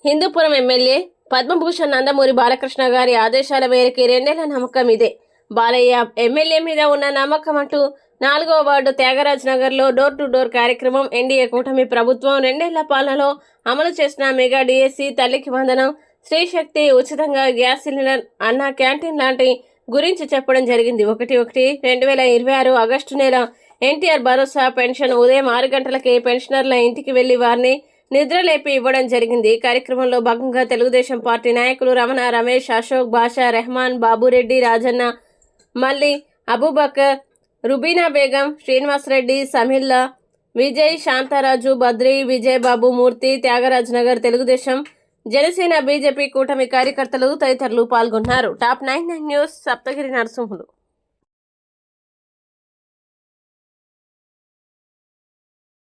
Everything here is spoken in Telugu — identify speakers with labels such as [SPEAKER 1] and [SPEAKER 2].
[SPEAKER 1] హిందూపురం ఎమ్మెల్యే పద్మభూషణ్ నందమూరి బాలకృష్ణ గారి ఆదేశాల మేరకు 2 ఏళ్ల నమ్మకం ఇదే. బాలయ్య ఎమ్మెల్యే మీద ఉన్న నమ్మకం అంటూ 4వ వార్డు త్యాగరాజ్ నగర్లో డోర్ టు డోర్ కార్యక్రమం ఎన్డీఏ కూటమి ప్రభుత్వం 2 ఏళ్ల పాలనలో అమలు చేసిన మెగా డిఎస్సి, తల్లికి వందనం, స్త్రీ శక్తి, ఉచితంగా గ్యాస్ సిలిండర్, అన్న క్యాంటీన్ లాంటి గురించి చెప్పడం జరిగింది. 1/1/2026 ఆగస్టు నెల ఎన్టీఆర్ భరోసా పెన్షన్ ఉదయం 6 గంటలకే పెన్షనర్ల ఇంటికి వెళ్లి వారిని నిద్రలేపి ఇవ్వడం జరిగింది. కార్యక్రమంలో భాగంగా తెలుగుదేశం పార్టీ నాయకులు రమణ, రమేష్, అశోక్, బాషా, రెహమాన్, బాబురెడ్డి, రాజన్న, మల్లి, అబూబకర్, రుబీనా బేగం, శ్రీనివాసరెడ్డి, సమిల్లా, విజయ్, శాంతారాజు, బద్రి, విజయ్ బాబు, మూర్తి, త్యాగరాజ్ నగర్ తెలుగుదేశం, జనసేన, బీజేపీ కూటమి కార్యకర్తలు తదితరులు పాల్గొన్నారు. Top 99 news Saptagiri Narasimhulu.